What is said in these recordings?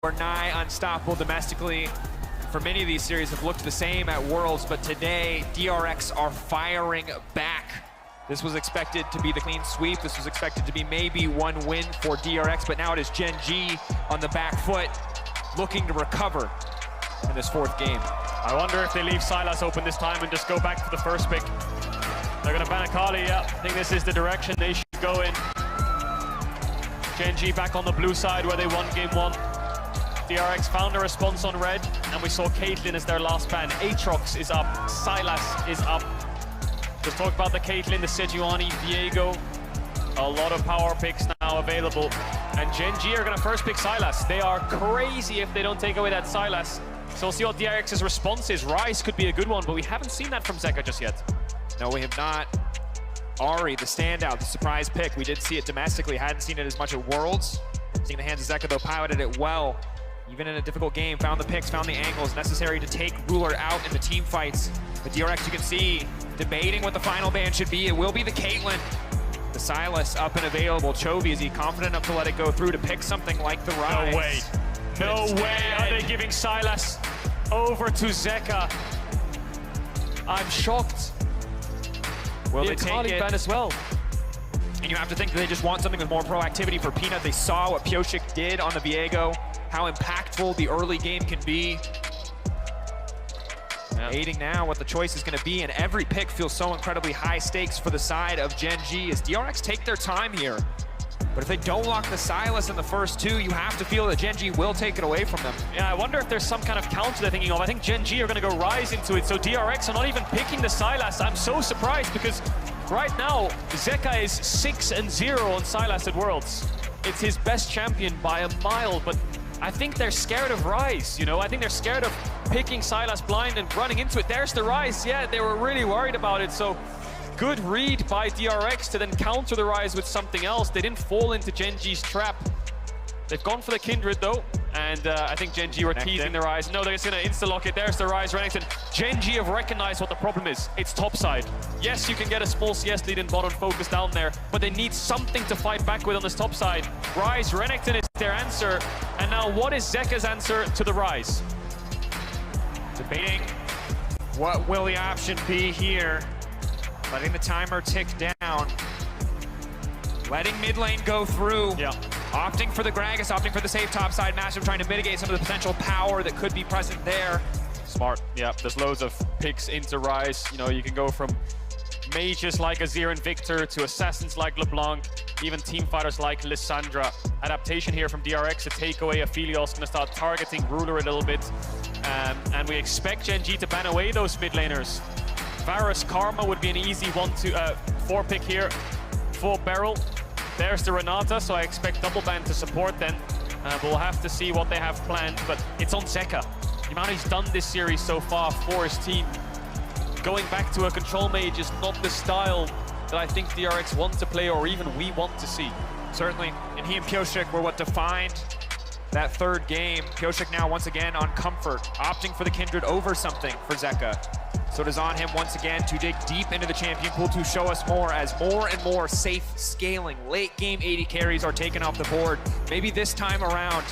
We're nigh unstoppable domestically. For many of these series have looked the same at Worlds, but today DRX are firing back. This was expected to be the clean sweep. This was expected to be maybe one win for DRX, but now it is Gen G on the back foot, looking to recover in this fourth game. I wonder if they leave Silas open this time and just go back for the first pick. They're going to ban Akali. Yeah, I think this is the direction they should go in. Gen G back on the blue side where they won game one. DRX found a response on red, and we saw Caitlyn as their last ban. Aatrox is up, Silas is up. Let's talk about the Caitlyn, the Sejuani, Viego. A lot of power picks now available. And Gen G are going to first pick Silas. They are crazy if they don't take away that Silas. So we'll see what DRX's response is. Ryze could be a good one, but we haven't seen that from Zeka just yet. No, we have not. Ahri, the standout, the surprise pick. We did see it domestically, hadn't seen it as much at Worlds. Seeing the hands of Zeka, though, piloted it well. Even in a difficult game, found the picks, found the angles necessary to take Ruler out in the team fights. But DRX, you can see, debating what the final ban should be. It will be the Caitlyn. The Silas up and available. Chovy, is he confident enough to let it go through to pick something like the Ryze? No way. No way are they giving Silas over to Zeka. I'm shocked. Will the they take Akali it? ban as well. And you have to think that they just want something with more proactivity for Peanut. They saw what Pyosik did on the Viego, how impactful the early game can be. Yeah. Aiding now what the choice is going to be, and every pick feels so incredibly high stakes for the side of Gen G as DRX take their time here. But if they don't lock the Silas in the first two, you have to feel that Gen G will take it away from them. Yeah, I wonder if there's some kind of counter they're thinking of. I think Gen G are going to go Ryze into it, so DRX are not even picking the Silas. I'm so surprised because right now, Zeka is 6-0 on Silas at Worlds. It's his best champion by a mile, but I think they're scared of Ryze, you know? I think they're scared of picking Silas blind and running into it. There's the Ryze. Yeah, they were really worried about it, so good read by DRX to then counter the Ryze with something else. They didn't fall into Gen G's trap. They've gone for the Kindred, though, and I think Gen G were teasing the Ryze. No, they're just going to insta-lock it. There's the Ryze, Renekton. Gen G have recognized what the problem is. It's topside. Yes, you can get a small CS lead in bottom focus down there, but they need something to fight back with on this top side. Ryze, Renekton is their answer. And now what is Zeka's answer to the Ryze? Debating what will the option be here. Letting the timer tick down. Letting mid lane go through. Yeah. Opting for the Gragas, opting for the safe topside matchup, trying to mitigate some of the potential power that could be present there. Smart. Yeah, there's loads of picks into Ryze. You know, you can go from mages like Azir and Victor to assassins like LeBlanc, even team fighters like Lissandra. Adaptation here from DRX to take away Aphelios, gonna start targeting Ruler a little bit. And we expect Gen G to ban away those mid laners. Varus Karma would be an easy 4 pick here for Beryl. There's the Renata, so I expect double ban to support them. We'll have to see what they have planned, but it's on Zeka. The amount he's done this series so far for his team. Going back to a control mage is not the style that I think DRX want to play or even we want to see. Certainly, and he and Pyosik were what defined that third game. Pyosik now once again on comfort, opting for the Kindred over something for Zeka. So it is on him once again to dig deep into the champion pool to show us more as more and more safe scaling late game 80 carries are taken off the board. Maybe this time around,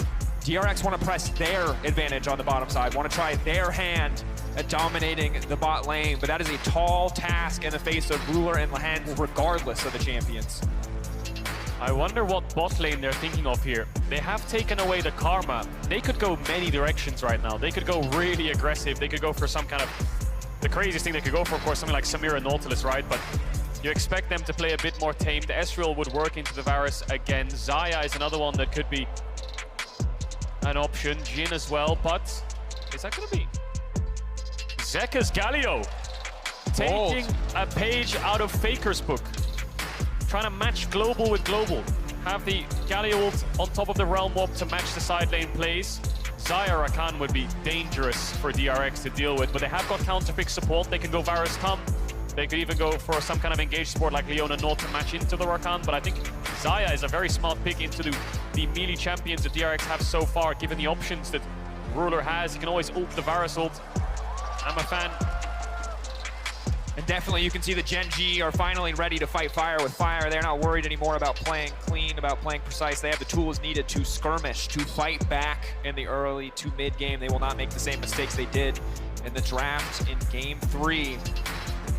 DRX want to press their advantage on the bottom side, want to try their hand at dominating the bot lane, but that is a tall task in the face of Ruler and Lehen, regardless of the champions. I wonder what bot lane they're thinking of here. They have taken away the Karma. They could go many directions right now. They could go really aggressive. They could go for some kind of... The craziest thing they could go for, of course, something like Samira Nautilus, right? But you expect them to play a bit more tamed. The Ezreal would work into the Varus again. Xayah is another one that could be an option. Jhin as well, but is that going to be Zeka's Galio? Taking a page out of Faker's book. Trying to match global with global. Have the Galio ult on top of the Realm Warp to match the side lane plays. Xayah Rakan would be dangerous for DRX to deal with, but they have got counterpick support. They can go Varus Tum. They could even go for some kind of engaged support like Leona Nord to match into the Rakan, but I think Xayah is a very smart pick into the melee champions that DRX have so far, given the options that Ruler has. He can always ult the Varus ult. I'm a fan. And definitely you can see the Gen G are finally ready to fight fire with fire. They're not worried anymore about playing clean, about playing precise. They have the tools needed to skirmish, to fight back in the early to mid game. They will not make the same mistakes they did in the draft in game 3.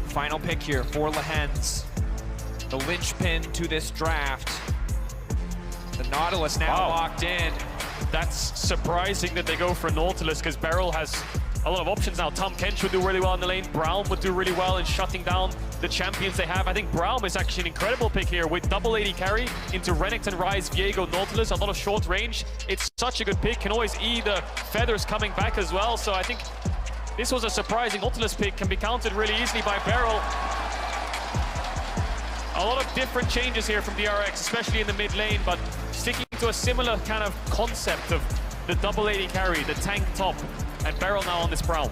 Final pick here for Lehens. The linchpin to this draft. The Nautilus now locked in. That's surprising that they go for Nautilus because Beryl has a lot of options now. Tom Kench would do really well in the lane. Braum would do really well in shutting down the champions they have. I think Braum is actually an incredible pick here with double AD carry into Renekton, Ryze, Viego, Nautilus. A lot of short range. It's such a good pick. Can always E the feathers coming back as well. So I think this was a surprising Nautilus pick. Can be countered really easily by Beryl. A lot of different changes here from DRX, especially in the mid lane, but sticking to a similar kind of concept of the double AD carry, the tank top, and Beryl now on this Braum.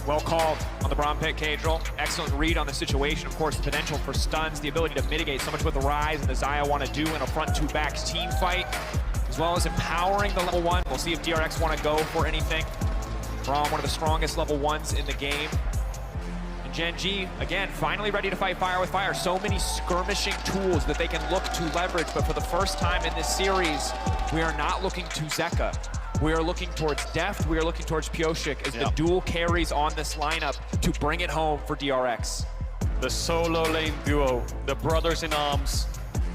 Well called on the Braum pick, Cadril. Excellent read on the situation. Of course, the potential for stuns, the ability to mitigate so much what the Ryze and the Xayah want to do in a front-to-back team fight, as well as empowering the level 1. We'll see if DRX want to go for anything. Braum, one of the strongest level 1s in the game. And Gen G, again, finally ready to fight fire with fire. So many skirmishing tools that they can look to leverage, but for the first time in this series, we are not looking to Zeka. We are looking towards Deft, we are looking towards Pyosik as the dual carries on this lineup to bring it home for DRX. The solo lane duo, the brothers in arms,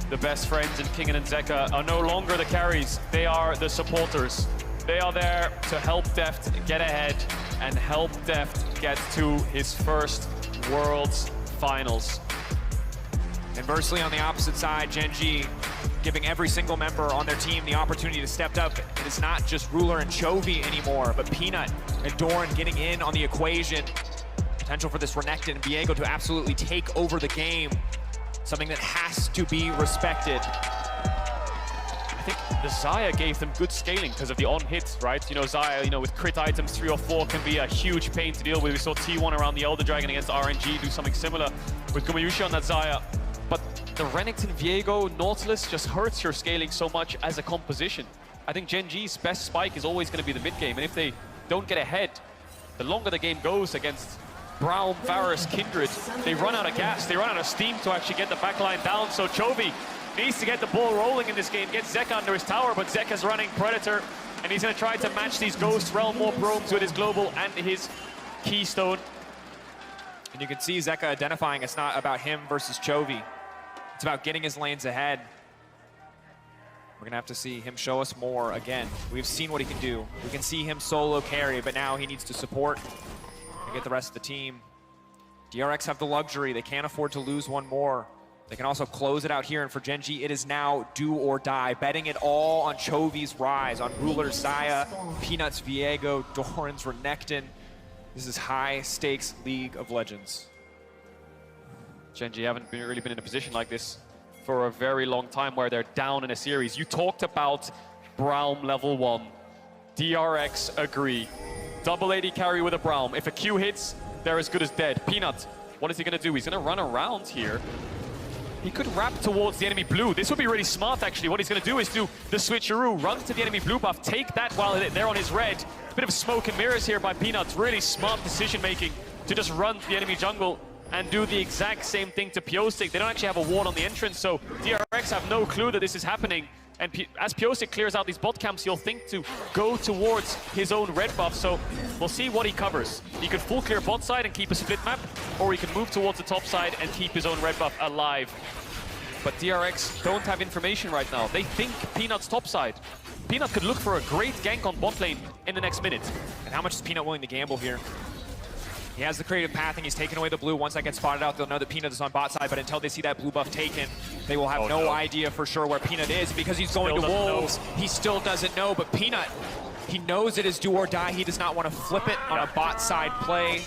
the best friends in Kingen and Zeka are no longer the carries, they are the supporters. They are there to help Deft get ahead and help Deft get to his first Worlds Finals. Inversely, on the opposite side, Gen G giving every single member on their team the opportunity to step up. It is not just Ruler and Chovy anymore, but Peanut and Doran getting in on the equation. Potential for this Renekton and Viego to absolutely take over the game. Something that has to be respected. I think the Xayah gave them good scaling because of the on-hit, right? You know, Xayah, with crit items 3 or 4 can be a huge pain to deal with. We saw T1 around the Elder Dragon against RNG do something similar with Gumayushi on that Xayah. But the Renekton, Viego, Nautilus just hurts your scaling so much as a composition. I think Gen G's best spike is always going to be the mid game, and if they don't get ahead, the longer the game goes against Braum, Varus, Kindred, they run out of gas, they run out of steam to actually get the backline down. So Chovy needs to get the ball rolling in this game, get Zeka under his tower, but Zeka's running Predator, and he's going to try to match these Ghost Realm Warp Roams with his Global and his Keystone. And you can see Zeka identifying it's not about him versus Chovy. It's about getting his lanes ahead. We're gonna have to see him show us more again. We've seen what he can do. We can see him solo carry, but now he needs to support and get the rest of the team. DRX have the luxury. They can't afford to lose one more. They can also close it out here, and for Gen G, it is now do or die. Betting it all on Chovy's Ryze, on Ruler's Xayah, Peanuts Viego, Doran's Renekton. This is high stakes League of Legends. Gen G haven't really been in a position like this for a very long time where they're down in a series. You talked about Braum level 1. DRX agree. Double AD carry with a Braum. If a Q hits, they're as good as dead. Peanut, what is he going to do? He's going to run around here. He could wrap towards the enemy blue. This would be really smart, actually. What he's going to do is do the switcheroo, run to the enemy blue buff, take that while they're on his red. Bit of smoke and mirrors here by Peanut. Really smart decision-making to just run to the enemy jungle and do the exact same thing to Pyosik. They don't actually have a ward on the entrance, so DRX have no clue that this is happening. And as Pyosik clears out these bot camps, he'll think to go towards his own red buff, so we'll see what he covers. He could full clear bot side and keep a split map, or he can move towards the top side and keep his own red buff alive. But DRX don't have information right now. They think Peanut's top side. Peanut could look for a great gank on bot lane in the next minute. And how much is Peanut willing to gamble here? He has the creative pathing, he's taken away the blue. Once that gets spotted out, they'll know that Peanut is on bot side, but until they see that blue buff taken, they will have no idea for sure where Peanut is, because he's going to Wolves. He still doesn't know, but Peanut, he knows it is do or die. He does not want to flip it on a bot side play.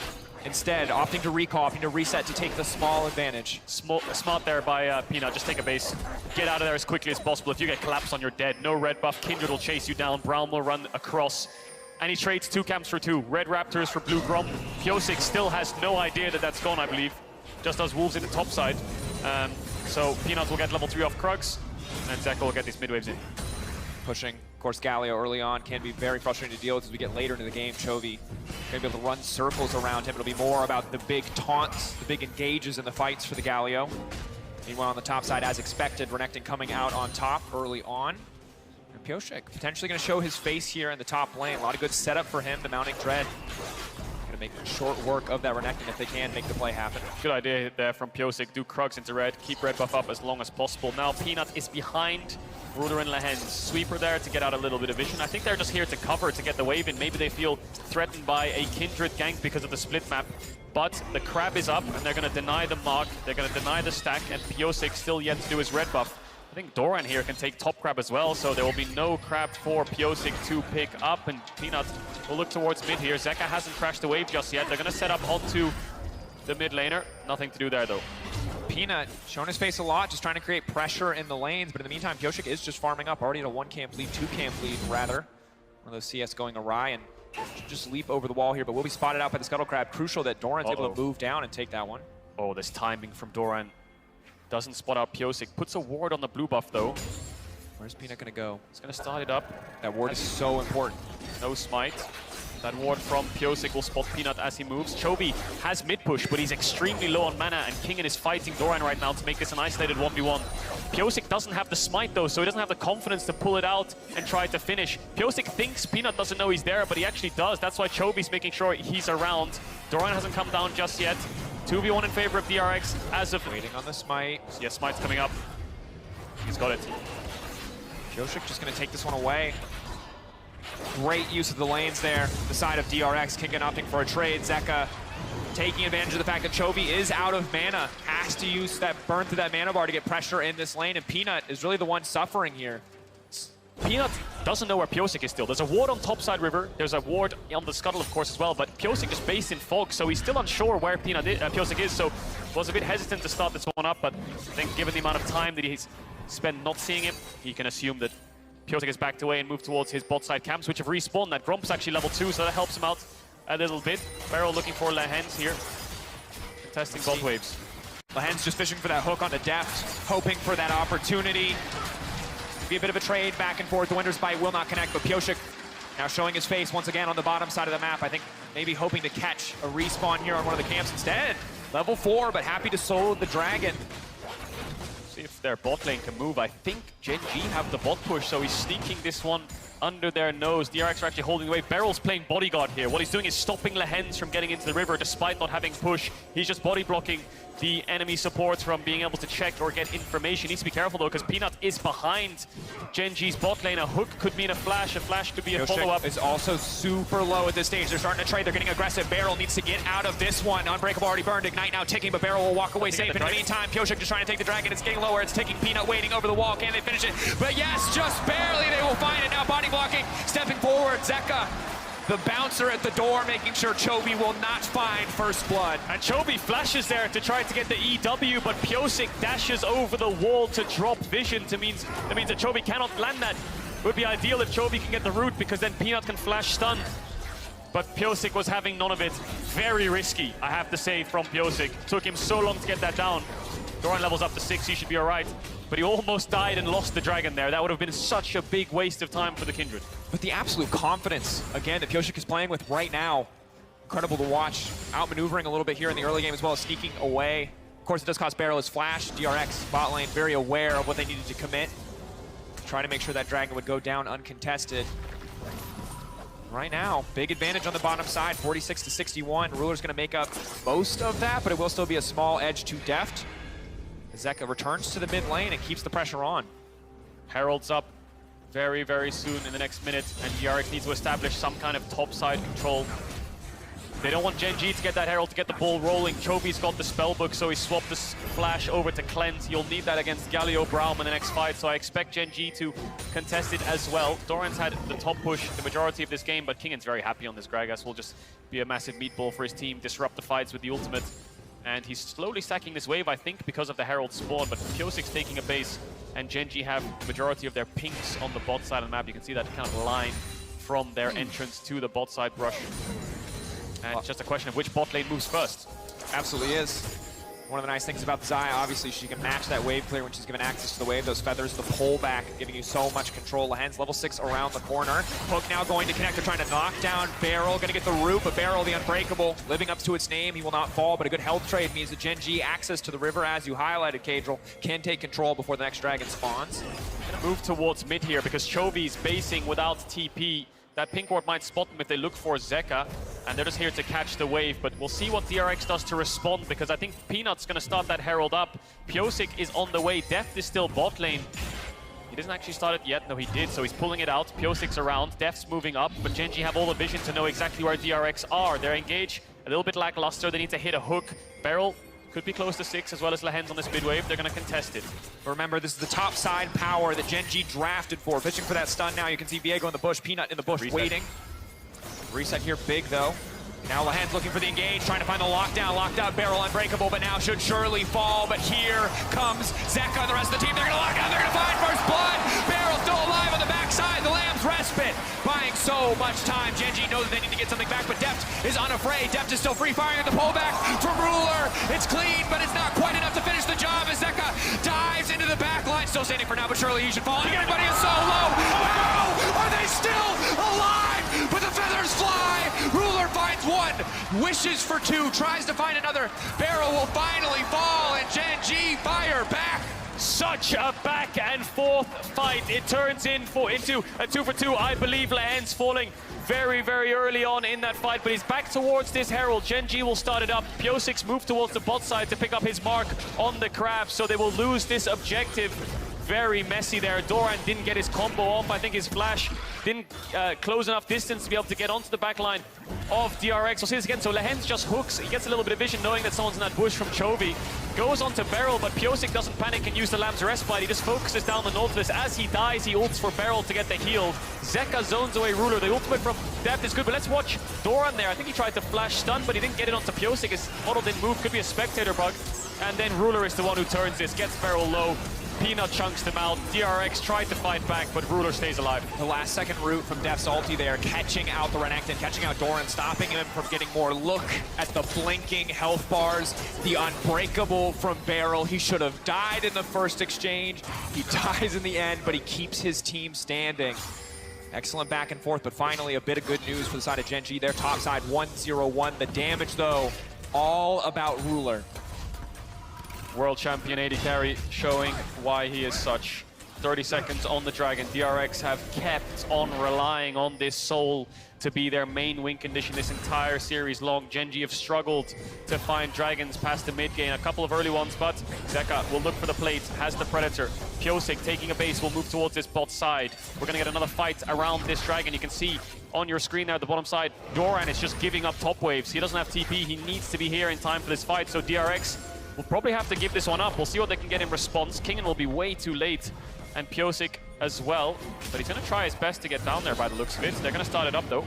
Instead, opting to recall, opting to reset to take the small advantage. Smart there by Peanut, just take a base. Get out of there as quickly as possible. If you get collapsed on, you're dead. No red buff, Kindred will chase you down, Braum will run across. And he trades 2 camps for 2. Red Raptors for blue Grom. Pyosik still has no idea that that's gone, I believe. Just as Wolves in the top side. So Peanut will get level 3 off Krugs, and Zeka will get these mid waves in. Pushing Of course, Galio early on can be very frustrating to deal with as we get later into the game. Chovy going to be able to run circles around him. It'll be more about the big taunts, the big engages in the fights for the Galio. Meanwhile, on the top side, as expected, Renekton coming out on top early on. And Pyosik potentially going to show his face here in the top lane. A lot of good setup for him to mounting Dread. Going to make short work of that Renekton if they can make the play happen. Good idea there from Pyosik. Do Krugs into red, keep red buff up as long as possible. Now Peanut is behind Ruler and Lehens. Sweeper there to get out a little bit of vision. I think they're just here to cover, to get the wave in. Maybe they feel threatened by a Kindred gank because of the split map. But the crab is up, and they're going to deny the mark. They're going to deny the stack, and Pyosik still yet to do his red buff. I think Doran here can take top crab as well, so there will be no crab for Pyosik to pick up, and Peanut will look towards mid here. Zeka hasn't crashed the wave just yet. They're going to set up onto the mid laner. Nothing to do there, though. Peanut showing his face a lot, just trying to create pressure in the lanes, but in the meantime, Pyosik is just farming up, already at a 1-camp lead, 2-camp lead, rather. One of those CS going awry, and should just leap over the wall here, but will be spotted out by the Scuttle Crab. Crucial that Doran's able to move down and take that one. Oh, this timing from Doran. Doesn't spot out Pyosik. Puts a ward on the blue buff, though. Where's Peanut going to go? He's going to start it up. That ward is so important. No smite. That ward from Pyosik will spot Peanut as he moves. Chovy has mid push, but he's extremely low on mana, and Kingen is fighting Doran right now to make this an isolated 1v1. Pyosik doesn't have the smite though, so he doesn't have the confidence to pull it out and try to finish. Pyosik thinks Peanut doesn't know he's there, but he actually does. That's why Chovy's making sure he's around. Doran hasn't come down just yet. 2v1 in favor of DRX as of... Waiting on the smite. Yeah, smite's coming up. He's got it. Pyosik just going to take this one away. Great use of the lanes there. The side of DRX, Kingen opting for a trade. Zeka taking advantage of the fact that Chovy is out of mana. Has to use that burn through that mana bar to get pressure in this lane, and Peanut is really the one suffering here. Peanut doesn't know where Pyosik is still. There's a ward on topside river. There's a ward on the scuttle, of course, as well. But Pyosik is based in fog, so he's still unsure where Pyosik is. So was a bit hesitant to start this one up. But I think given the amount of time that he's spent not seeing him, he can assume that Pyosik is backed away and moved towards his bot side camps, which have respawned. That Gromp's actually level 2, so that helps him out a little bit. Barrel looking for Lehens here, testing bot waves. Lehens just fishing for that hook on the depth, hoping for that opportunity. Be a bit of a trade back and forth. The Winter's Bite will not connect, but Pyosik now showing his face once again on the bottom side of the map. I think maybe hoping to catch a respawn here on one of the camps instead. Level 4, but happy to solo the Dragon. See if their bot lane can move. I think Gen G have the bot push, so he's sneaking this one under their nose. DRX are actually holding away. Beryl's playing bodyguard here. What he's doing is stopping Lehens from getting into the river despite not having push. He's just body blocking the enemy supports from being able to check or get information. Needs to be careful though, because Peanut is behind Gen G's bot lane. A hook could mean a flash could be a follow-up. Is also super low at this stage. They're starting to trade. They're getting aggressive. Beryl needs to get out of this one. Unbreakable already burned. Ignite now ticking, but Beryl will walk away safe. In the meantime, Pyosik just trying to take the Dragon. It's getting lower. It's taking Peanut waiting over the wall. Can they finish it? But yes, just barely they will find it. Now body blocking, stepping forward. Zeka, the bouncer at the door, making sure Chovy will not find first blood. And Chovy flashes there to try to get the EW, but Pyosik dashes over the wall to drop vision. That means that Chovy cannot land that. It would be ideal if Chovy can get the root, because then Peanut can flash stun. But Pyosik was having none of it. Very risky, I have to say, from Pyosik. Took him so long to get that down. Doran levels up to 6, he should be all right. But he almost died and lost the Dragon there. That would have been such a big waste of time for the Kindred. But the absolute confidence, again, that Pyosik is playing with right now, incredible to watch. Outmaneuvering a little bit here in the early game as well as sneaking away. Of course, it does cost Beryl his flash. DRX bot lane very aware of what they needed to commit. Trying to make sure that Dragon would go down uncontested. Right now, big advantage on the bottom side, 46 to 61. Ruler's going to make up most of that, but it will still be a small edge to Deft. Zeka returns to the mid lane and keeps the pressure on. Herald's up very, very soon in the next minute, and DRX needs to establish some kind of topside control. They don't want Gen G to get that Herald to get the ball rolling. Chovy's got the spellbook, so he swapped this flash over to Cleanse. You'll need that against Galio Braum in the next fight, so I expect Gen G to contest it as well. Doran's had the top push the majority of this game, but Kingen's very happy on this. Gragas will just be a massive meatball for his team, disrupt the fights with the ultimate. And he's slowly stacking this wave, I think, because of the Herald spawn, but Pyosik's taking a base, and Gen G have the majority of their pinks on the bot side of the map. You can see that kind of line from their entrance to the bot side brush. And it's just a question of which bot lane moves first. Absolutely is. One of the nice things about the Zaya, obviously, she can match that wave clear when she's given access to the wave. Those feathers, the pullback, giving you so much control. Lahen's level 6 around the corner. Hook now going to connect. They're trying to knock down Beryl. Going to get the root, but Beryl, the unbreakable, living up to its name. He will not fall, but a good health trade means that Gen G access to the river, as you highlighted, Cadril, can take control before the next dragon spawns. Gonna move towards mid here because Chovy's basing without TP. That pink ward might spot them if they look for Zeka, and they're just here to catch the wave. But we'll see what DRX does to respond, because I think Peanut's gonna start that Herald up. Pyosik is on the way. Deft is still bot lane. He doesn't actually start it yet. No, he did, so he's pulling it out. Pyosik's around, Deft's moving up, but Gen G have all the vision to know exactly where DRX are. They're engaged, a little bit lackluster. They need to hit a hook. Beryl could be close to 6, as well as Lahen's on this mid wave. They're going to contest it. But remember, this is the top side power that Gen G drafted for. Fishing for that stun now. You can see Viego in the bush, Peanut in the bush, waiting. Reset here big, though. Now Lahen's looking for the engage, trying to find the lockdown. Locked out, Beryl unbreakable, but now should surely fall. But here comes Zeka and the rest of the team. They're going to lock out. They're going to find first blood. Beryl still alive on the backside. The Lamb's respite, buying so much time. Gen G knows that they need to get something back, but Deft is unafraid. Deft is still free firing at the pullback from Ruler. It's clean, but it's not quite enough to finish the job as Zeka dives into the back line. Still standing for now, but surely he should fall. Everybody is so low. Oh, are they still alive? But the feathers fly. Ruler finds one, wishes for 2, tries to find another. Beryl will finally fall, and Gen G fire back. Such a back and forth fight. It turns into a 2-for-2. I believe Lahen's falling very, very early on in that fight, but he's back towards this Herald. Gen G will start it up. Pyosik's move towards the bot side to pick up his mark on the crab, so they will lose this objective. Very messy there. Doran didn't get his combo off. I think his flash didn't close enough distance to be able to get onto the back line of DRX. We'll see this again. So Lahen's just hooks. He gets a little bit of vision knowing that someone's in that bush from Chovy. Goes onto Beryl, but Pyosik doesn't panic and use the Lamb's respite. He just focuses down the Nautilus. As he dies, he ults for Beryl to get the heal. Zeka zones away Ruler. The ultimate from Deft is good, but let's watch Doran there. I think he tried to flash stun, but he didn't get it onto Pyosik. His model didn't move. Could be a spectator bug. And then Ruler is the one who turns this, gets Beryl low. Peanut chunks them out. DRX tried to fight back, but Ruler stays alive. The last second root from Deft's ulti there, catching out the Renekton, catching out Doran, stopping him from getting more. Look at the blinking health bars. The unbreakable from Beryl. He should have died in the first exchange. He dies in the end, but he keeps his team standing. Excellent back and forth, but finally a bit of good news for the side of Gen G. Their top side 1-0-1. The damage, though, all about Ruler. World champion AD carry showing why he is such. 30 seconds on the Dragon. DRX have kept on relying on this soul to be their main win condition this entire series long. Gen G have struggled to find Dragons past the mid game. A couple of early ones, but Zeka will look for the plate, has the Predator. Pyosik taking a base will move towards this bot side. We're gonna get another fight around this Dragon. You can see on your screen there at the bottom side, Doran is just giving up top waves. He doesn't have TP, he needs to be here in time for this fight, so DRX will probably have to give this one up. We'll see what they can get in response. Kingen will be way too late, and Pyosik as well. But he's going to try his best to get down there by the looks of it. They're going to start it up, though.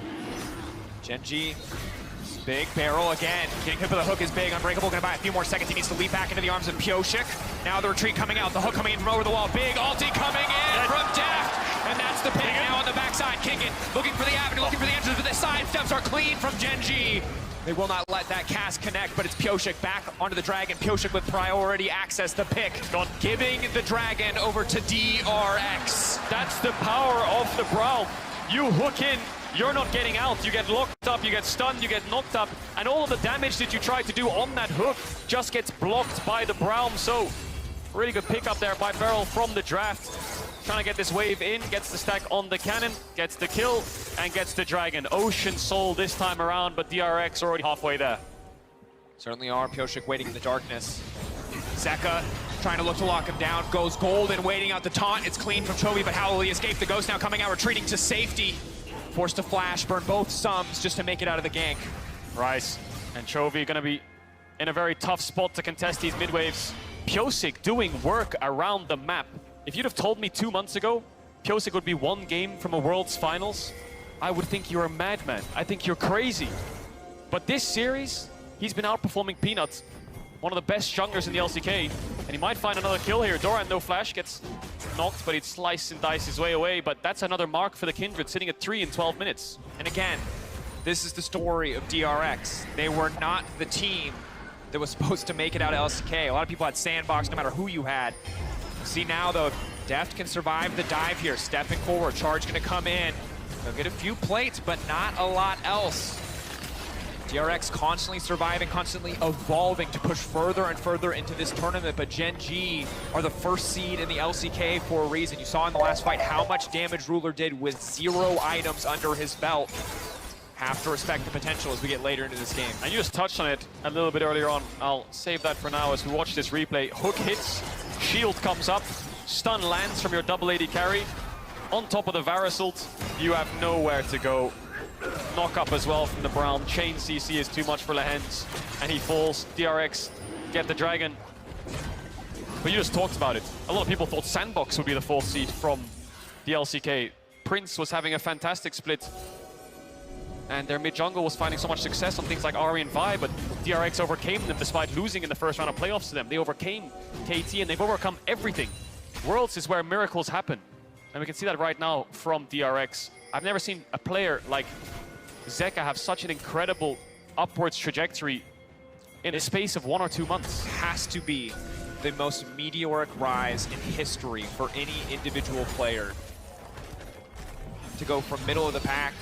Gen G, big Beryl again. Getting hit with a hook is big. Unbreakable going to buy a few more seconds. He needs to leap back into the arms of Pyosik. Now the retreat coming out. The hook coming in from over the wall. Big ulti coming in from Deft. And that's the pick now on the backside. Kingen looking for the avenue, looking for the entrance, but the side steps are clean from Gen G. They will not let that cast connect, but it's Pyosik back onto the Dragon. Pyosik with priority access, the pick, giving the Dragon over to DRX. That's the power of the Braum. You hook in, you're not getting out. You get locked up, you get stunned, you get knocked up, and all of the damage that you try to do on that hook just gets blocked by the Braum. So, really good pick up there by Beryl from the draft. Trying to get this wave in, gets the stack on the cannon, gets the kill, and gets the Dragon. Ocean Soul this time around, but DRX already halfway there. Certainly are. Pyosik waiting in the darkness. Zeka trying to look to lock him down. Goes golden, waiting out the taunt. It's clean from Chovy, but how will he escape? The Ghost now coming out, retreating to safety. Forced to flash, burn both sums just to make it out of the gank. Rice and Chovy gonna be in a very tough spot to contest these mid-waves. Pyosik doing work around the map. If you'd have told me 2 months ago Pyosik would be 1 game from a World's Finals, I would think you're a madman. I think you're crazy. But this series, he's been outperforming Peanut, one of the best junglers in the LCK, and he might find another kill here. Doran, no flash, gets knocked, but he'd slice and dice his way away, but that's another mark for the Kindred, sitting at 3 in 12 minutes. And again, this is the story of DRX. They were not the team that was supposed to make it out of LCK. A lot of people had Sandbox no matter who you had. See now though, Deft can survive the dive here, stepping forward, Charge gonna come in. They'll get a few plates, but not a lot else. DRX constantly surviving, constantly evolving to push further and further into this tournament, but Gen G are the first seed in the LCK for a reason. You saw in the last fight how much damage Ruler did with 0 items under his belt. Have to respect the potential as we get later into this game. And you just touched on it a little bit earlier on. I'll save that for now as we watch this replay. Hook hits, shield comes up, stun lands from your double AD carry. On top of the Varasult, you have nowhere to go. Knock up as well from the Brown. Chain CC is too much for Lehens, and he falls. DRX get the Dragon. But you just talked about it. A lot of people thought Sandbox would be the 4th seed from the LCK. Prince was having a fantastic split, and their mid-jungle was finding so much success on things like Ari and Vi, but DRX overcame them despite losing in the first round of playoffs to them. They overcame KT, and they've overcome everything. Worlds is where miracles happen, and we can see that right now from DRX. I've never seen a player like Zeka have such an incredible upwards trajectory in a space of 1 or 2 months. Has to be the most meteoric rise in history for any individual player. To go from middle of the pack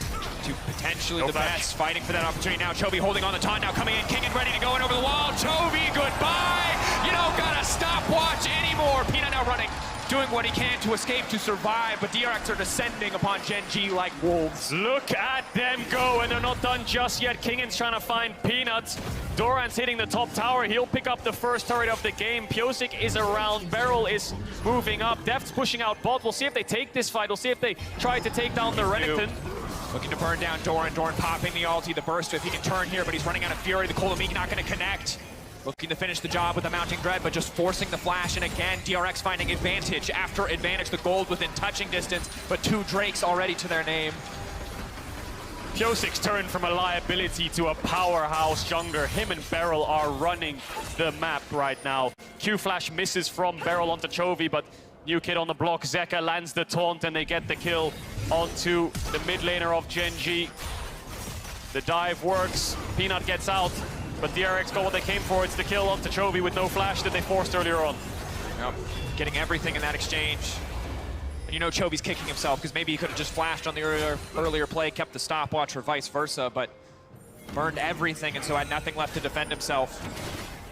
to potentially the best, fighting for that opportunity now. Chovy holding on the taunt now, coming in, King and ready to go in over the wall. Chovy, goodbye! You don't got a stopwatch anymore. Peanut now running, doing what he can to escape, to survive, but DRX are descending upon Gen G like wolves. Look at them go, and they're not done just yet. Kingan's trying to find Peanuts. Doran's hitting the top tower. He'll pick up the first turret of the game. Pyosik is around. Beryl is moving up. Deft's pushing out bot. We'll see if they take this fight. We'll see if they try to take down the Renekton. Looking to burn down Doran. Doran popping the ulti, the burst if he can turn here, but he's running out of fury. The Kolamik not going to connect. Looking to finish the job with the mounting dread, but just forcing the flash, and again, DRX finding advantage after advantage. The gold within touching distance, but 2 Drakes already to their name. Pyosik's turned from a liability to a powerhouse jungler. Him and Beryl are running the map right now. Q-Flash misses from Beryl onto Chovy, but new kid on the block. Zeka lands the taunt, and they get the kill onto the mid laner of Gen G. The dive works, Peanut gets out, but DRX got what they came for. It's the kill onto Chovy with no flash that they forced earlier on. Yep. Getting everything in that exchange. And you know Chovy's kicking himself because maybe he could have just flashed on the earlier play, kept the stopwatch or vice versa, but burned everything and so had nothing left to defend himself.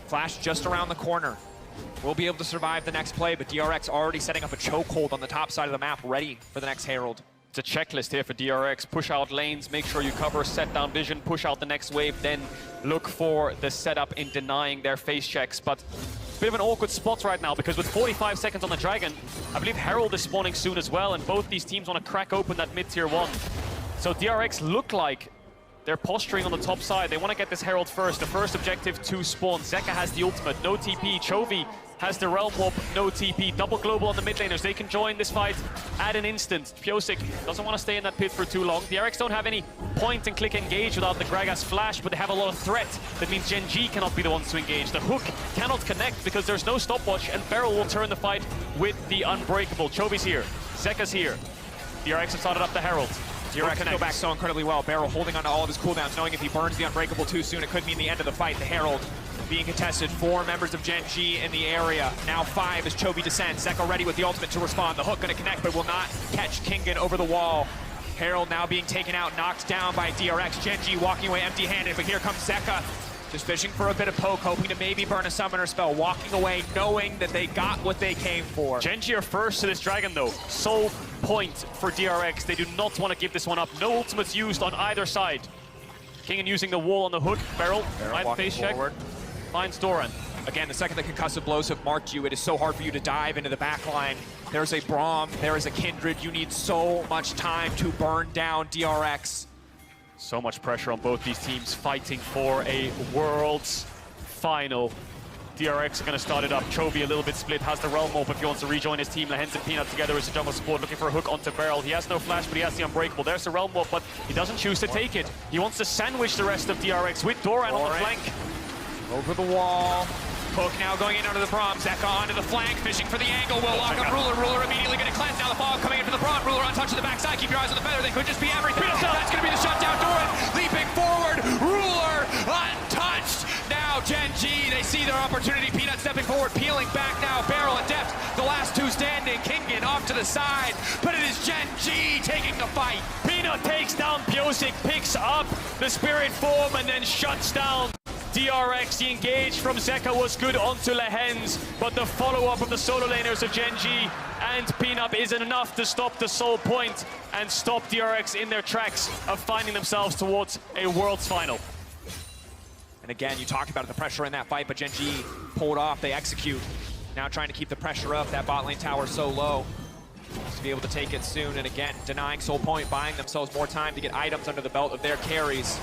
Flash just around the corner. We'll be able to survive the next play, but DRX already setting up a chokehold on the top side of the map, ready for the next Herald. It's a checklist here for DRX. Push out lanes, make sure you cover, set down vision, push out the next wave, then look for the setup in denying their face checks. But bit of an awkward spot right now because with 45 seconds on the Dragon, I believe Herald is spawning soon as well, and both these teams want to crack open that mid-tier 1. So DRX look like they're posturing on the top side. They want to get this Herald first. The first objective to spawn. Zeka has the ultimate, no TP. Chovy has the Realm Warp, no TP. Double global on the mid laners. They can join this fight at an instant. Pyosik doesn't want to stay in that pit for too long. The DRX don't have any point and click engage without the Gragas flash, but they have a lot of threat. That means Gen G cannot be the ones to engage. The hook cannot connect because there's no stopwatch, and Beryl will turn the fight with the Unbreakable. Chovy's here. Zeka's here. DRX have started up the Herald. DRX go back so incredibly well. Beryl holding on to all of his cooldowns, knowing if he burns the Unbreakable too soon, it could mean the end of the fight. The Herald being contested. 4 members of Gen G in the area. Now 5 as Chovy descends. Zeka ready with the ultimate to respond. The hook going to connect, but will not catch Kingan over the wall. Herald now being taken out, knocked down by DRX. Gen G walking away empty-handed, but here comes Zeka. Just fishing for a bit of poke, hoping to maybe burn a summoner spell. Walking away, knowing that they got what they came for. Gen G are first to this Dragon, though. Sole point for DRX. They do not want to give this one up. No ultimates used on either side. Kingan using the wall on the hook. Beryl face check. Finds Doran. Again, the second the concussive blows have marked you, it is so hard for you to dive into the backline. There's a Braum, there is a Kindred. You need so much time to burn down DRX. So much pressure on both these teams fighting for a Worlds final. DRX are going to start it up. Chovy a little bit split, has the Realm Warp if he wants to rejoin his team. Lehens and Peanut together as a jungle support, looking for a hook onto Beryl. He has no flash, but he has the Unbreakable. There's the Realm Warp, but he doesn't choose to take it. He wants to sandwich the rest of DRX with Doran on the flank. Over the wall. Hook now going in under the Braum. Zeka onto the flank, fishing for the angle. Will lock up Ruler. Ruler immediately going to cleanse. Now the fog coming in for the Braum. Ruler untouched to the backside. Keep your eyes on the feather. They could just be everything. That's going to be the shutdown. Doran leaping forward. Ruler untouched. Now Gen G, opportunity. Peanut stepping forward, peeling back now. Barrel and Deft, the last two standing. Kingen off to the side, but it is Gen G taking the fight. Peanut takes down Piosik, picks up the Spirit form, and then shuts down DRX. The engage from Zeka was good onto Lehens, but the follow-up of the solo laners of Gen G and Peanut isn't enough to stop the Soul Point and stop DRX in their tracks of finding themselves towards a Worlds final. And again, you talked about the pressure in that fight, but Gen G pulled off, they execute. Now trying to keep the pressure up, that bot lane tower so low. To be able to take it soon, and again, denying Soul Point, buying themselves more time to get items under the belt of their carries.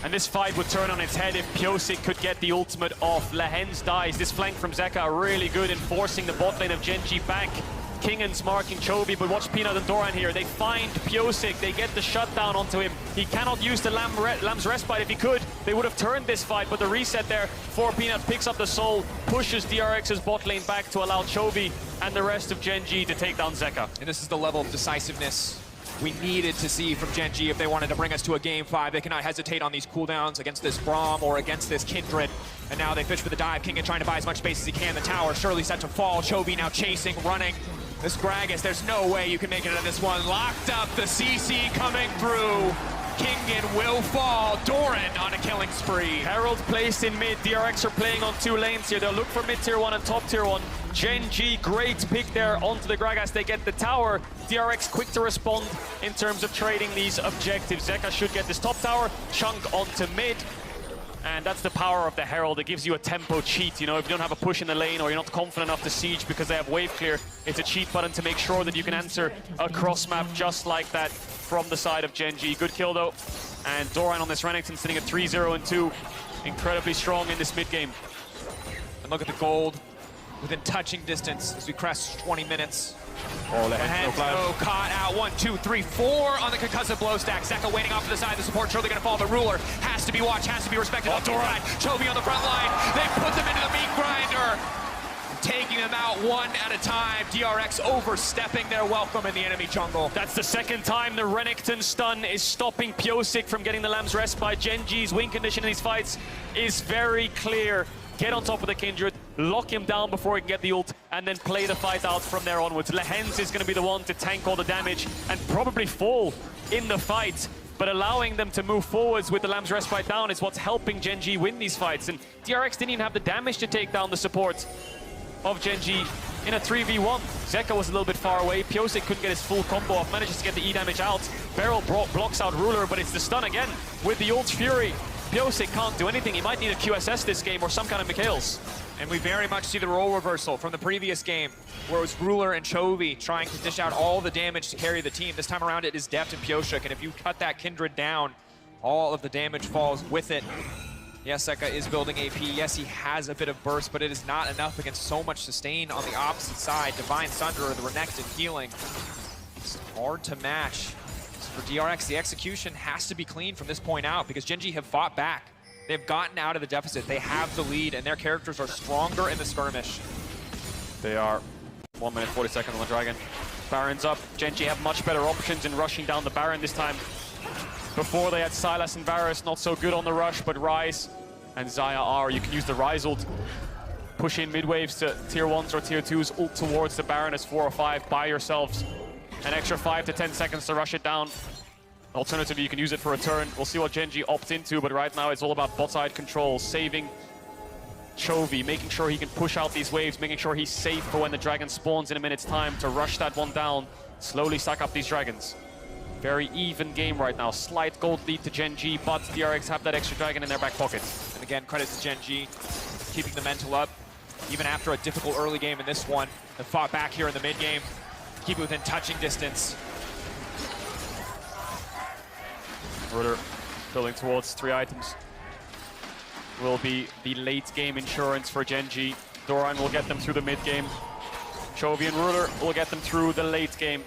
And this fight would turn on its head if Piosik could get the ultimate off. Lehens dies. This flank from Zeka are really good in forcing the bot lane of Gen G back. Kingen's marking Chovy, but watch Peanut and Doran here. They find Piosik, they get the shutdown onto him. He cannot use the Lamb's Respite. If he could, they would have turned this fight, but the reset there for Peanut picks up the soul, pushes DRX's bot lane back to allow Chovy and the rest of Gen G to take down Zeka. And this is the level of decisiveness we needed to see from Gen G if they wanted to bring us to a Game 5. They cannot hesitate on these cooldowns against this Braum or against this Kindred. And now they fish for the dive. Kingen trying to buy as much space as he can. The tower surely set to fall. Chovy now chasing, running. This Gragas, there's no way you can make it out of this one. Locked up, the CC coming through. Kingen will fall. Doran on a killing spree. Herald placed in mid. DRX are playing on two lanes here. They'll look for mid tier 1 and top tier 1. Gen G, great pick there onto the Gragas. They get the tower. DRX quick to respond in terms of trading these objectives. Zeka should get this top tower. Chunk onto mid. And that's the power of the Herald. It gives you a tempo cheat. You know, if you don't have a push in the lane or you're not confident enough to siege because they have wave clear, it's a cheat button to make sure that you can answer a cross map just like that from the side of Gen G. Good kill though. And Doran on this Renekton sitting at 3-0 and 2. Incredibly strong in this mid game. And look at the gold within touching distance as we crest 20 minutes. Oh, no caught out. 1, 2, 3, 4 on the concussive blow stack. Zeka waiting off to the side. The support surely going to fall. The ruler has to be watched, has to be respected. On the side. Chovy on the front line. They put them into the meat grinder. Taking them out one at a time. DRX overstepping their welcome in the enemy jungle. That's the second time the Renekton stun is stopping Piosik from getting the Lamb's Respite. Gen G's win condition in these fights is very clear. Get on top of the Kindred, lock him down before he can get the ult, and then play the fight out from there onwards. Lehens is going to be the one to tank all the damage and probably fall in the fight, but allowing them to move forwards with the Lamb's Respite down is what's helping Gen G win these fights. And DRX didn't even have the damage to take down the support of Gen G in a 3v1. Zeka was a little bit far away. Piosik couldn't get his full combo off, manages to get the E damage out. Barrel blocks out Ruler, but it's the stun again with the ult Fury. Piosik can't do anything. He might need a QSS this game or some kind of Mikhails. And we very much see the role reversal from the previous game, where it was Ruler and Chovy trying to dish out all the damage to carry the team. This time around it is Deft and Piosik, and if you cut that Kindred down, all of the damage falls with it. Yes, Zeka is building AP. Yes, he has a bit of burst, but it is not enough against so much sustain on the opposite side. Divine Sunder or the Renekton healing. It's hard to match. For DRX, the execution has to be clean from this point out because Gen G have fought back. They've gotten out of the deficit. They have the lead, and their characters are stronger in the skirmish. They are 1 minute 40 seconds on the Dragon. Baron's up. Gen G have much better options in rushing down the Baron this time. Before they had Sylas and Varus, not so good on the rush, but Ryze and Xayah are. You can use the Ryze ult, push in mid-waves to tier 1s or tier 2s, ult towards the Baron as 4 or 5, buy yourselves an extra 5 to 10 seconds to rush it down. Alternatively, you can use it for a turn. We'll see what Gen G opts into, but right now it's all about bot-side control, saving Chovy, making sure he can push out these waves, making sure he's safe for when the dragon spawns in a minute's time to rush that one down, slowly stack up these dragons. Very even game right now. Slight gold lead to Gen G, but DRX have that extra dragon in their back pocket. And again, credit to Gen G, keeping the mental up, even after a difficult early game in this one. They fought back here in the mid game, keep it within touching distance. Ruler building towards 3 items. Will be the late game insurance for Gen G. Doran will get them through the mid game. Chovy and Ruler will get them through the late game.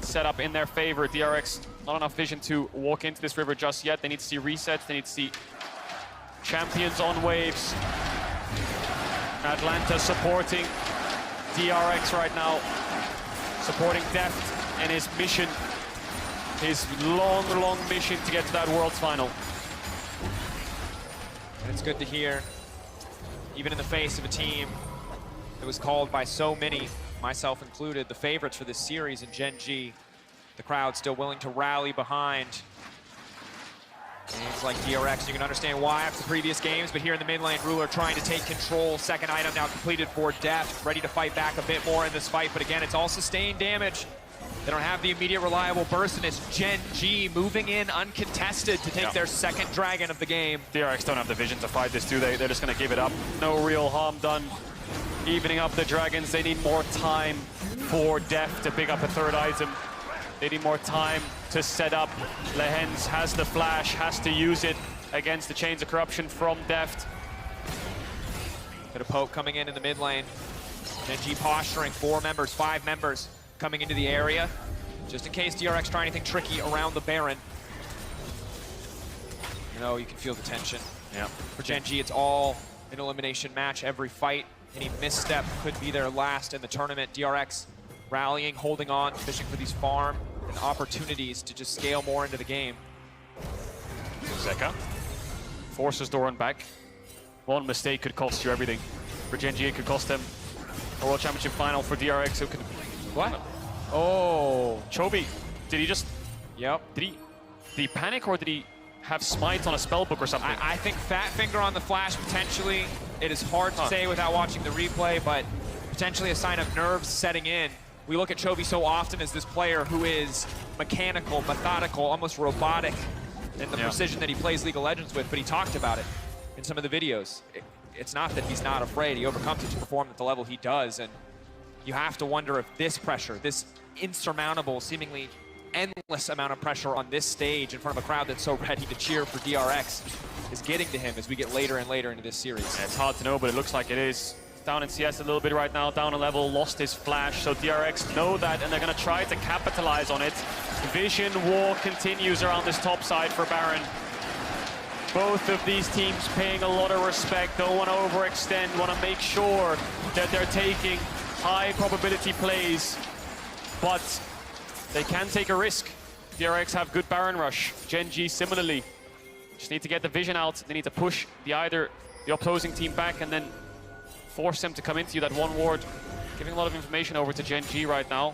Set up in their favor. DRX, not enough vision to walk into this river just yet. They need to see resets. They need to see champions on waves. Atlanta supporting DRX right now. Supporting Deft and his mission. His long, long mission to get to that Worlds final. And it's good to hear even in the face of a team that was called by so many, myself included, the favorites for this series in Gen G. The crowd still willing to rally behind names like DRX. You can understand why after the previous games, but here in the mid lane, Ruler trying to take control. Second item now completed for Deft, ready to fight back a bit more in this fight, but again, it's all sustained damage. They don't have the immediate reliable burst, and it's Gen G moving in uncontested to take their second dragon of the game. DRX don't have the vision to fight this, do they? They're just gonna give it up. No real harm done. Evening up the dragons, they need more time for Deft to pick up a third item. They need more time to set up. Lehens has the flash, has to use it against the Chains of Corruption from Deft. Bit of poke coming in the mid lane. Gen G posturing, 4 members, 5 members coming into the area, just in case DRX try anything tricky around the Baron. You know, you can feel the tension. Yeah. For Gen G, it's all an elimination match every fight. Any misstep could be their last in the tournament. DRX rallying, holding on, fishing for these farm and opportunities to just scale more into the game. Zeka forces Doran back. One mistake could cost you everything. For Gen G, it could cost them a World Championship final. For DRX, it could... What? Oh. Chobi, did he just... Yep. Did he panic, or did he have smite on a spellbook or something? I think Fat Finger on the flash, potentially. It is hard to say without watching the replay, but potentially a sign of nerves setting in. We look at Chobi so often as this player who is mechanical, methodical, almost robotic in the precision that he plays League of Legends with, but he talked about it in some of the videos. It's not that he's not afraid. He overcomes it to perform at the level he does, and you have to wonder if this pressure, this insurmountable, seemingly endless amount of pressure on this stage in front of a crowd that's so ready to cheer for DRX is getting to him as we get later and later into this series. Yeah, it's hard to know, but it looks like it is. Down in CS a little bit right now, down a level, lost his flash, so DRX know that, and they're going to try to capitalize on it. Vision war continues around this top side for Baron. Both of these teams paying a lot of respect, don't want to overextend, want to make sure that they're taking high probability plays, but they can take a risk. DRX have good Baron rush, Gen G similarly. Just need to get the vision out, they need to push the opposing team back and then force them to come into you, that one ward. Giving a lot of information over to Gen G right now.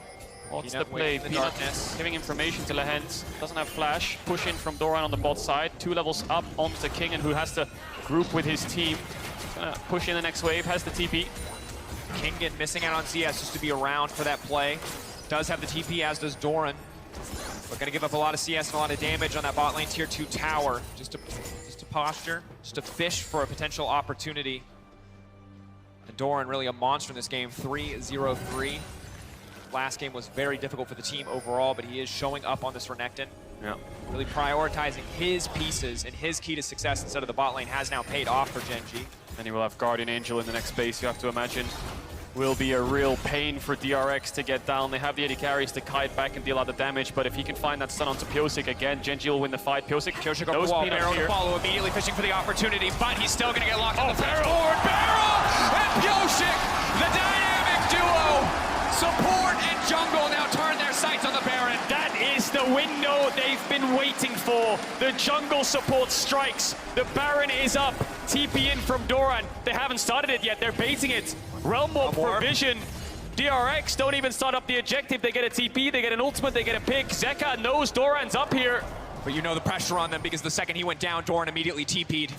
What's the play? Peanut giving information to Lehens. Doesn't have flash. Push in from Doran on the bot side. 2 levels up onto Kingen, who has to group with his team. Gonna push in the next wave, has the TP. Kingen missing out on CS just to be around for that play. Does have the TP, as does Doran. We're gonna give up a lot of CS and a lot of damage on that bot lane tier 2 tower. Just to posture, just to fish for a potential opportunity. And Doran really a monster in this game, 3-0-3. Last game was very difficult for the team overall, but he is showing up on this Renekton. Yeah. Really prioritizing his pieces and his key to success instead of the bot lane has now paid off for Gen G. And he will have Guardian Angel in the next base, you have to imagine. Will be a real pain for DRX to get down. They have the AD carries to kite back and deal a lot of damage, but if he can find that stun onto Pyosik again, Gen G will win the fight. Pyosik over the wall, Barrel to follow, immediately fishing for the opportunity, but he's still gonna get locked on the flash forward. Barrel and Pyosik, the dynamic duo. Support and jungle now turn their sights on the Baron. That is the window they've been waiting for. The jungle support strikes. The Baron is up. TP in from Doran. They haven't started it yet. They're baiting it. Realm Warp for Vision. DRX don't even start up the objective. They get a TP, they get an ultimate, they get a pick. Zeka knows Doran's up here. But you know the pressure on them because the second he went down, Doran immediately TP'd.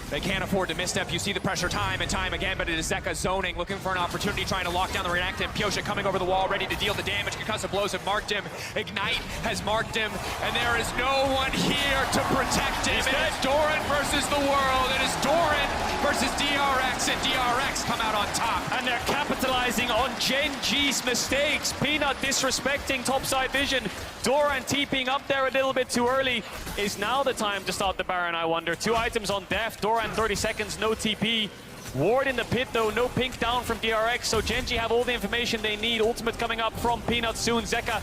They can't afford to misstep. You see the pressure time and time again, but it is Zeka zoning, looking for an opportunity, trying to lock down the Renekton. Pyosik coming over the wall, ready to deal the damage. Concussive blows have marked him. Ignite has marked him, and there is no one here to protect him. It is Doran versus the world. It is Doran versus DRX, and DRX come out on top. And they're capitalizing on Gen G's mistakes. Peanut disrespecting topside vision. Doran TPing up there a little bit too early. Is now the time to start the Baron, I wonder. 2 items on Deft. Doran 30 seconds, no TP. Ward in the pit though, no pink down from DRX, so Gen G have all the information they need. Ultimate coming up from Peanut soon. Zeka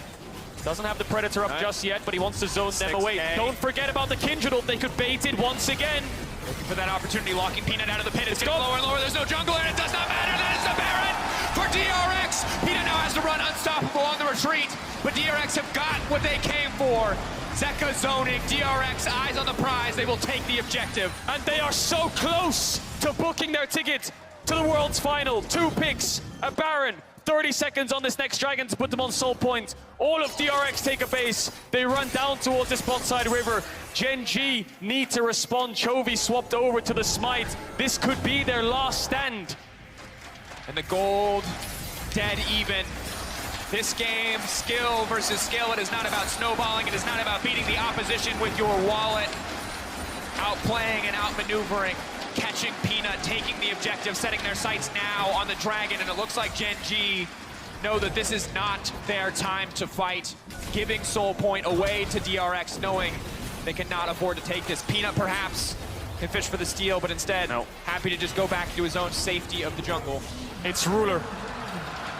doesn't have the Predator up just yet, but he wants to zone them away. Don't forget about the Kindred ult. They could bait it once again. Looking for that opportunity, locking Peanut out of the pit. It's getting lower and lower. There's no jungle, and it does not matter. That is the Baron for DRX. Peanut now has to run unstoppable on the retreat, but DRX have got what they came for. Zeka zoning, DRX eyes eyes on the prize. They will take the objective. And they are so close to booking their ticket to the World's Final. 2 picks, a Baron, 30 seconds on this next Dragon to put them on soul point. All of DRX take a base. They run down towards this bot side river. Gen G need to respond. Chovy swapped over to the Smite. This could be their last stand. And the gold, dead even. This game, skill versus skill. It is not about snowballing. It is not about beating the opposition with your wallet. Outplaying and outmaneuvering. Catching Peanut, taking the objective, setting their sights now on the Dragon, and it looks like Gen G know that this is not their time to fight, giving Soul Point away to DRX, knowing they cannot afford to take this. Peanut perhaps can fish for the steal, but instead happy to just go back to his own safety of the jungle. It's Ruler.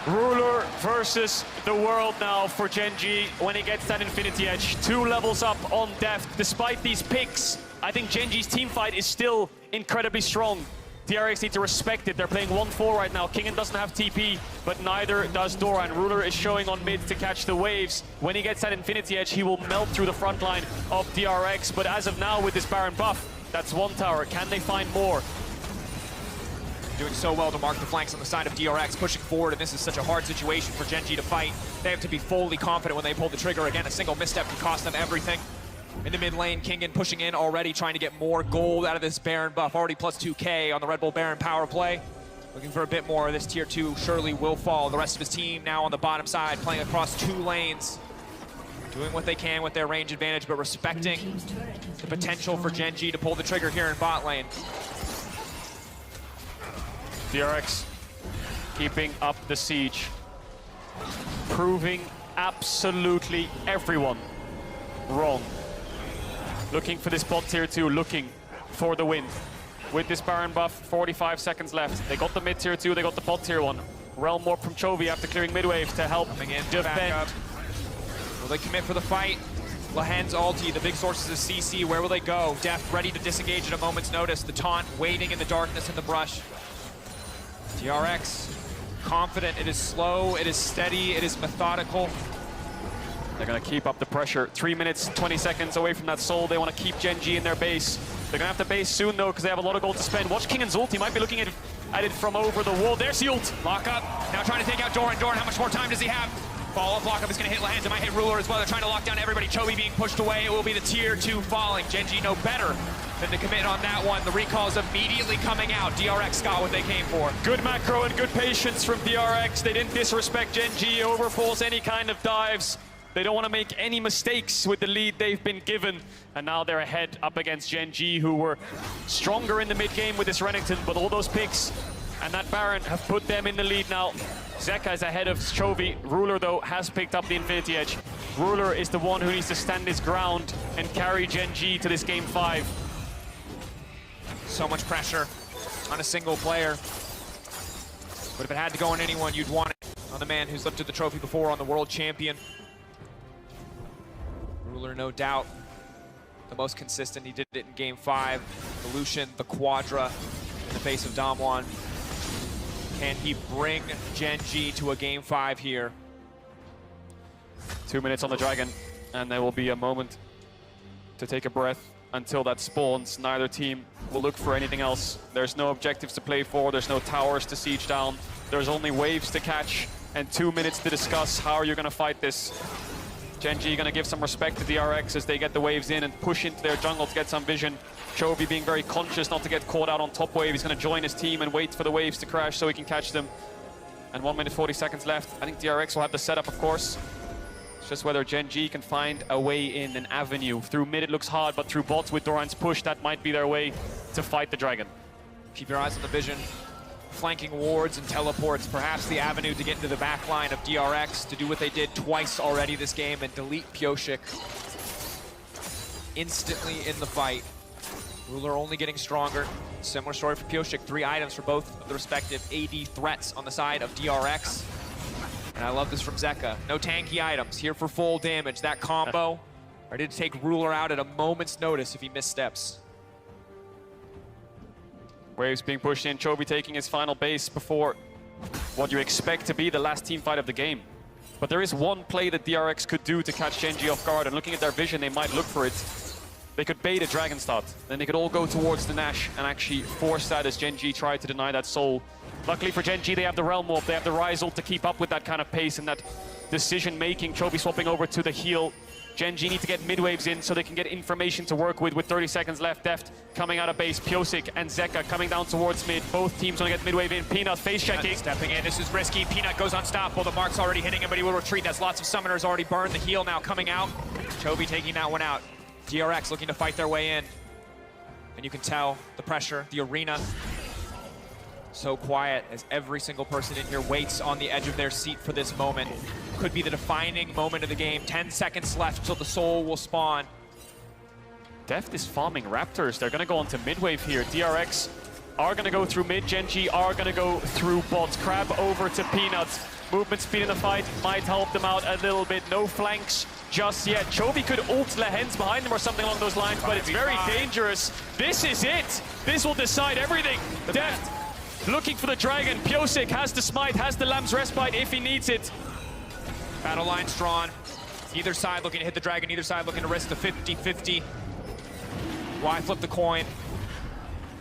Ruler versus the world now for Gen G when he gets that Infinity Edge. 2 levels up on depth. Despite these picks, I think Gen G's team fight is still incredibly strong. DRX need to respect it. They're playing 1-4 right now. Kingen doesn't have TP, but neither does Dora. And Ruler is showing on mid to catch the waves. When he gets that Infinity Edge, he will melt through the front line of DRX. But as of now, with this Baron buff, that's 1 tower. Can they find more? Doing so well to mark the flanks on the side of DRX, pushing forward, and this is such a hard situation for Gen G to fight. They have to be fully confident when they pull the trigger. Again, a single misstep can cost them everything. In the mid lane, Kingen pushing in already, trying to get more gold out of this Baron buff. Already plus 2K on the Red Bull Baron power play. Looking for a bit more. This tier 2 surely will fall. The rest of his team now on the bottom side, playing across 2 lanes. Doing what they can with their range advantage, but respecting the potential for Gen G to pull the trigger here in bot lane. DRX keeping up the siege. Proving absolutely everyone wrong. Looking for this bot tier 2, looking for the win. With this Baron buff, 45 seconds left. They got the mid tier 2, they got the bot tier 1. Realm warp from Chovy after clearing midwave to help defend. Will they commit for the fight? Lahen's ulti, the big sources of CC, where will they go? Death ready to disengage at a moment's notice. The taunt waiting in the darkness in the brush. DRX, confident, it is slow, it is steady, it is methodical. They're gonna keep up the pressure. 3 minutes, 20 seconds away from that soul. They want to keep Gen G in their base. They're gonna have to base soon though, because they have a lot of gold to spend. Watch Kingen's ult, he might be looking at it from over the wall. There's the ult. Lock up, now trying to take out Doran. Doran, how much more time does he have? Follow-up lock-up is gonna hit Lahen's, it might hit Ruler as well. They're trying to lock down everybody. Chovy being pushed away, it will be the tier 2 falling. Gen G know better than to commit on that one. The recall's immediately coming out. DRX got what they came for. Good macro and good patience from DRX. They didn't disrespect Gen G, overforce any kind of dives. They don't want to make any mistakes with the lead they've been given. And now they're ahead up against Gen G, who were stronger in the mid-game with this Renekton, but all those picks and that Baron have put them in the lead now. Zeka is ahead of Chovy. Ruler, though, has picked up the Infinity Edge. Ruler is the one who needs to stand his ground and carry Gen G to this Game 5. So much pressure on a single player. But if it had to go on anyone, you'd want it on the man who's lifted the trophy before, on the world champion. Ruler, no doubt, the most consistent. He did it in Game 5. The Lucian, the Quadra in the face of Damwon. Can he bring Gen G to a Game 5 here? 2 minutes on the Dragon, and there will be a moment to take a breath until that spawns. Neither team will look for anything else. There's no objectives to play for, there's no towers to siege down. There's only waves to catch, and 2 minutes to discuss how you're gonna fight this. Gen G gonna give some respect to DRX as they get the waves in and push into their jungle to get some vision. Chovy being very conscious not to get caught out on top wave. He's gonna join his team and wait for the waves to crash so he can catch them. And 1 minute 40 seconds left. I think DRX will have the setup, of course. It's just whether Gen G can find a way in, an avenue. Through mid it looks hard, but through bots with Doran's push, that might be their way to fight the Dragon. Keep your eyes on the vision. Flanking wards and teleports, perhaps the avenue to get into the back line of DRX, to do what they did twice already this game and delete Pyosik instantly in the fight. Ruler only getting stronger. Similar story for Pyosik. 3 items for both of the respective AD threats on the side of DRX. And I love this from Zeka. No tanky items, here for full damage. That combo, ready to take Ruler out at a moment's notice if he missteps. Waves being pushed in, Chovy taking his final base before what you expect to be the last team fight of the game. But there is one play that DRX could do to catch Gen G off guard, and looking at their vision, they might look for it. They could bait a Dragon start, then they could all go towards the Nash and actually force that as Gen G tried to deny that soul. Luckily for Gen G, they have the Realm Warp, they have the Rise ult to keep up with that kind of pace and that decision-making. Chovy swapping over to the heal. Gen G need to get mid-waves in so they can get information to work with 30 seconds left. Deft coming out of base, Pyosik and Zeka coming down towards mid. Both teams want to get mid-wave in. Peanut face-checking. Stepping in, this is risky. Peanut goes unstoppable. The mark's already hitting him, but he will retreat. That's lots of summoners already burned. The heal now coming out. Chovy taking that one out. DRX looking to fight their way in. And you can tell the pressure, the arena. So quiet as every single person in here waits on the edge of their seat for this moment. Could be the defining moment of the game. 10 seconds left till the soul will spawn. Deft is farming Raptors. They're gonna go onto mid-wave here. DRX are gonna go through mid. Gen G are gonna go through bot. Crab over to Peanuts. Movement speed in the fight might help them out a little bit. No flanks just yet. Chovy could ult Lehens behind them or something along those lines, but it's very dangerous. This is it. This will decide everything. Deft looking for the Dragon. Pyosik has the smite, has the Lamb's Respite if he needs it. Battle lines drawn. Either side looking to hit the Dragon, either side looking to risk the 50-50. Why flip the coin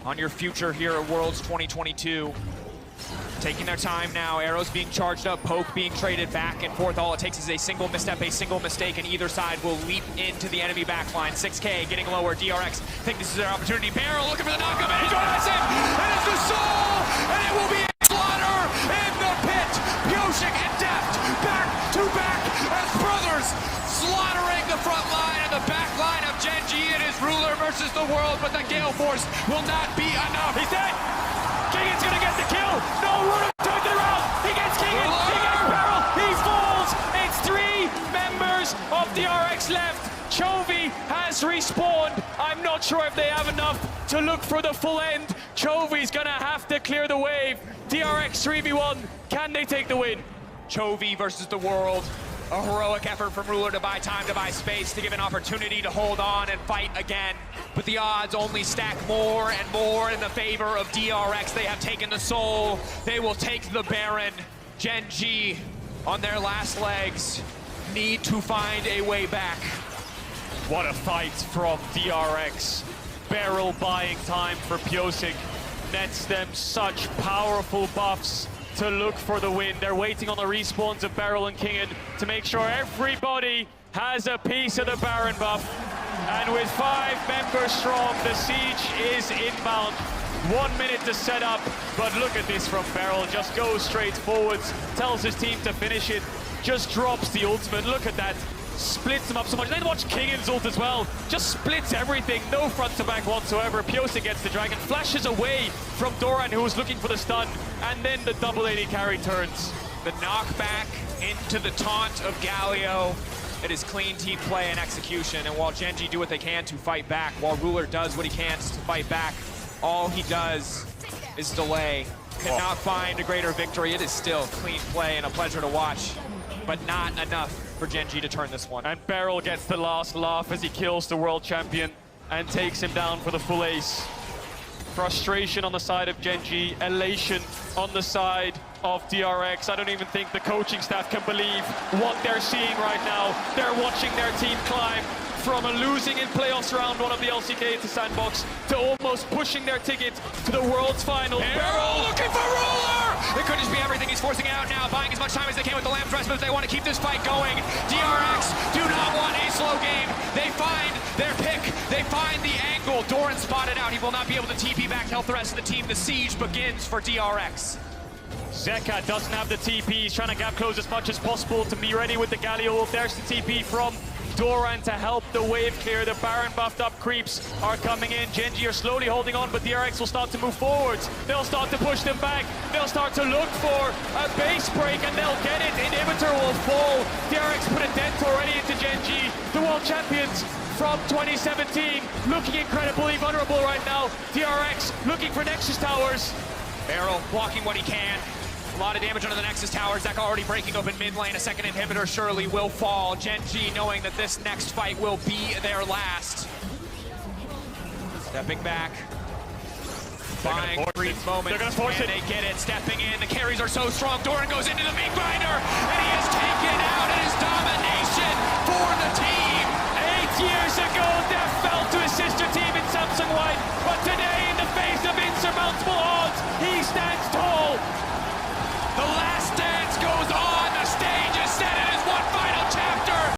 on your future here at Worlds 2022? Taking their time now, arrows being charged up, poke being traded back and forth. All it takes is a single misstep, a single mistake, and either side will leap into the enemy backline. 6K getting lower, DRX think this is their opportunity. Barrel looking for the knockup, and he drives it! And it's the soul! And it will be a slaughter in the pit! Pyosik and Deft back to back as brothers slaughtering the front line and the back line of Gen G. It is Ruler versus the world, but the Gale Force will not be enough. He's dead! Kingan's gonna get the kill! No, Ruler turns it around! He gets Kingan! He gets Barrel! He falls! It's 3 members of DRX left! Chovy has respawned. I'm not sure if they have enough to look for the full end. Chovy's gonna have to clear the wave. DRX 3v1, can they take the win? Chovy versus the world. A heroic effort from Ruler to buy time, to buy space, to give an opportunity to hold on and fight again. But the odds only stack more and more in the favor of DRX. They have taken the soul. They will take the Baron. Gen G, on their last legs, need to find a way back. What a fight from DRX. Barrel buying time for Pyosik. Nets them such powerful buffs to look for the win. They're waiting on the respawns of Barrel and Kingan to make sure everybody has a piece of the Baron buff. And with 5 members strong, the siege is inbound. 1 minute to set up, but look at this from Barrel. Just goes straight forwards, tells his team to finish it, just drops the ultimate. Look at that. Splits them up so much. Then watch Kingan's ult as well. Just splits everything. No front to back whatsoever. Pyosik gets the Dragon. Flashes away from Doran, who was looking for the stun. And then the double AD carry turns. The knockback into the taunt of Galio. It is clean team play and execution. And while Gen G do what they can to fight back, while Ruler does what he can to fight back, all he does is delay. Cannot find a greater victory. It is still clean play and a pleasure to watch, but not enough for Gen G to turn this one. And Barrel gets the last laugh as he kills the world champion and takes him down for the full ace. Frustration on the side of Gen G, elation on the side of DRX. I don't even think the coaching staff can believe what they're seeing right now. They're watching their team climb from a losing in playoffs round 1 of the LCK to Sandbox to almost pushing their ticket to the World's Final. Barrel looking for Ruler! It could just be everything. He's forcing it out now, buying as much time as they can with the Lamb's Respite if they want to keep this fight going. DRX do not want a slow game. They find their pick. They find the angle. Doran spotted out. He will not be able to TP back to help the rest of the team. The siege begins for DRX. Zeka doesn't have the TP. He's trying to gap close as much as possible to be ready with the Galio ult. There's the TP from Doran to help the wave clear. The Baron buffed up creeps are coming in. Gen G are slowly holding on, but DRX will start to move forwards. They'll start to push them back. They'll start to look for a base break, and they'll get it. Inhibitor will fall. DRX put a dent already into Gen G. The world champions from 2017, looking incredibly vulnerable right now. DRX looking for Nexus towers. Barrel blocking what he can. A lot of damage under the Nexus towers. Zeka already breaking open mid lane. A second inhibitor surely will fall. Gen G knowing that this next fight will be their last. Stepping back. Buying a brief moment. They're gonna force it. They get it. Stepping in. The carries are so strong. Doran goes into the meat grinder. And he is taken out. It is domination for the team. 8 years ago,